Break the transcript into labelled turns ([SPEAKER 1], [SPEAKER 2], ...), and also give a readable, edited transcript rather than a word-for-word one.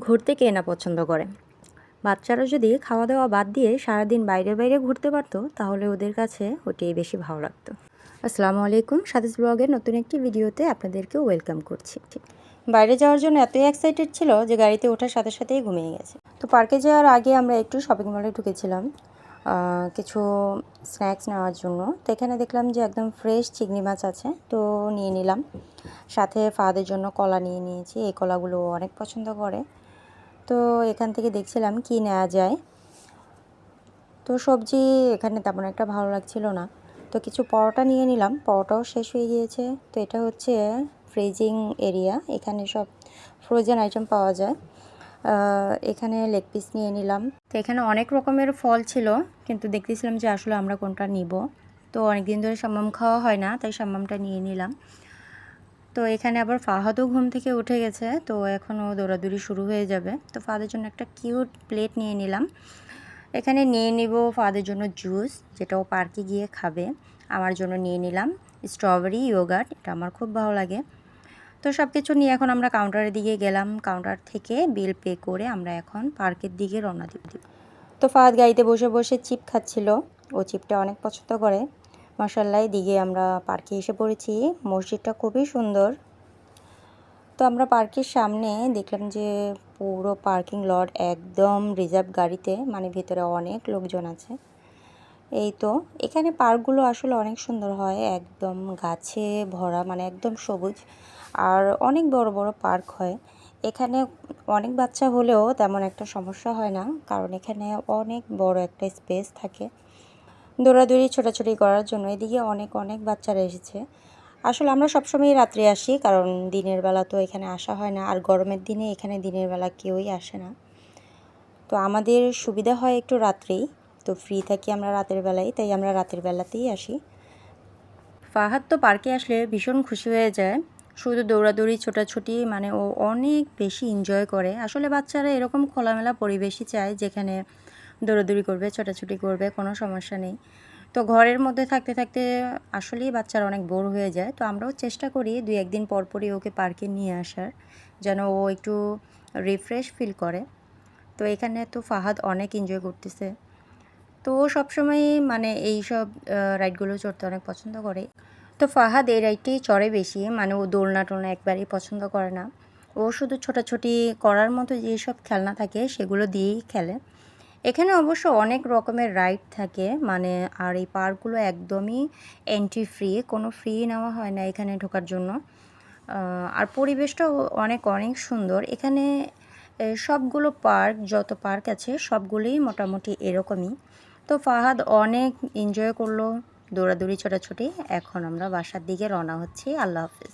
[SPEAKER 1] ঘুরতে কে না পছন্দ করে। বাচ্চারা যদি খাওয়া দাওয়া বাদ দিয়ে সারাদিন বাইরে বাইরে ঘুরতে পারতো তাহলে ওদের কাছে ওটাই বেশি ভালো লাগতো। আসসালামু আলাইকুম, সাদিস ব্লগের নতুন একটি ভিডিওতে আপনাদেরকে ওয়েলকাম করছি। বাইরে যাওয়ার জন্য এতই এক্সাইটেড ছিল যে গাড়িতে ওঠার সাথে সাথেই ঘুমিয়ে গেছে। তো পার্কে যাওয়ার আগে আমরা একটু শপিং মলে ঢুকেছিলাম কিছু স্ন্যাক্স নেওয়ার জন্য। তো এখানে দেখলাম যে একদম ফ্রেশ চিংড়ি মাছ আছে, তো নিয়ে নিলাম। সাথে ফাহাদের জন্য কলা নিয়ে নিয়েছি, এই কলাগুলো অনেক পছন্দ করে। তো এখান থেকে দেখছিলাম কি নেওয়া যায়। তো সবজি এখানে তেমন একটা ভালো লাগছিল না, তো কিছু পরোটা নিয়ে নিলাম। পরোটাও শেষ হয়ে গিয়েছে। তো এটা হচ্ছে ফ্রিজিং এরিয়া, এখানে সব ফ্রোজেন আইটেম পাওয়া যায়। এখানে লেগ পিস নিয়ে নিলাম। তো এখানে অনেক রকমের ফল ছিল, কিন্তু দেখতেছিলাম যে আসলে আমরা কোনটা নিব। তো অনেক দিন ধরে শাম্মাম খাওয়া হয় না, তাই শাম্মামটা নিয়ে নিলাম। তো এখানে আবার ফাহাদও ঘুম থেকে উঠে গেছে, তো এখনও দৌড়াদৌড়ি শুরু হয়ে যাবে। তো ফাহাদের জন্য একটা কিউট প্লেট নিয়ে নিলাম। এখানে নিয়ে নিব ফাহাদের জন্য জুস, যেটা ও পার্কে গিয়ে খাবে। আমার জন্য নিয়ে নিলাম স্ট্রবেরি ইয়োগার্ট, এটা আমার খুব ভালো লাগে। তো সব কিছু নিয়ে এখন আমরা কাউন্টারের দিকে গেলাম। কাউন্টার থেকে বিল পে করে আমরা এখন পার্কের দিকে রওনা দিব। তো ফাহাদ গাড়িতে বসে বসে চিপ খাচ্ছিল, ও চিপটা অনেক পছন্দ করে। মাশাআল্লাহ, দিকে আমরা পার্কে এসে পড়েছি। মসজিদটা খুবই সুন্দর। তো আমরা পার্কের সামনে দেখলাম যে পুরো পার্কিং লট একদম রিজার্ভ গাড়িতে, মানে ভিতরে অনেক লোকজন আছে। এই তো এখানে পার্কগুলো আসলে অনেক সুন্দর হয়, একদম গাছে ভরা, মানে একদম সবুজ, আর অনেক বড় বড় পার্ক হয় এখানে। অনেক বাচ্চা হলেও তেমন একটা সমস্যা হয় না, কারণ এখানে অনেক বড় একটা স্পেস থাকে দৌড়াদৌড়ি ছোটাছুটি করার জন্য। এদিকে অনেক অনেক বাচ্চারা এসেছে। আসলে আমরা সবসময় রাত্রে আসি, কারণ দিনের বেলা তো এখানে আসা হয় না, আর গরমের দিনে এখানে দিনের বেলা কেউই আসে না। তো আমাদের সুবিধা হয় একটু রাত্রেই, তো ফ্রি থাকি আমরা রাতের বেলায়, তাই আমরা রাতের বেলাতেই আসি। ফাহাদ তো পার্কে আসলে ভীষণ খুশি হয়ে যায়, শুধু দৌড়াদৌড়ি ছোটাছুটি, মানে ও অনেক বেশি এনজয় করে। আসলে বাচ্চারা এরকম খোলামেলা পরিবেশই চায়, যেখানে দৌড়াদৌড়ি করবে, ছোটাছুটি করবে, কোনো সমস্যা নেই। তো ঘরের মধ্যে থাকতে থাকতে আসলেই বাচ্চারা অনেক বোর হয়ে যায়। তো আমরাও চেষ্টা করি 2-1 দিন পর পরই ওকে পার্কে নিয়ে আসার, যেন ও একটু রিফ্রেশ ফিল করে। তো এখানে তো ফাহাদ অনেক এনজয় করতেছে। তো ও সবসময়ই মানে এইসব রাইডগুলো চড়তে অনেক পছন্দ করে। তো ফাহাদ এই রাইডটাই চড়ে বেশি, মানে ও দোলনা টোলনা একবারেই পছন্দ করে না। ও শুধু ছোটাছুটি করার মতো যেসব খেলনা থাকে সেগুলো দিয়েই খেলে। এখানে অবশ্য অনেক রকমের রাইড থাকে, মানে আর এই পার্কগুলো একদমই এন্ট্রি ফ্রি, কোনো ফি নেওয়া হয় না এখানে ঢোকার জন্য। আর পরিবেশটাও অনেক অনেক সুন্দর এখানে। সবগুলো পার্ক, যত পার্ক আছে সবগুলোই মোটামুটি এরকমই। তো ফাহাদ অনেক এনজয় করলো দৌড়াদৌড়ি ছোটাছুটি। এখন আমরা বাসার দিকে রওনা হচ্ছি। আল্লাহ হাফেজ।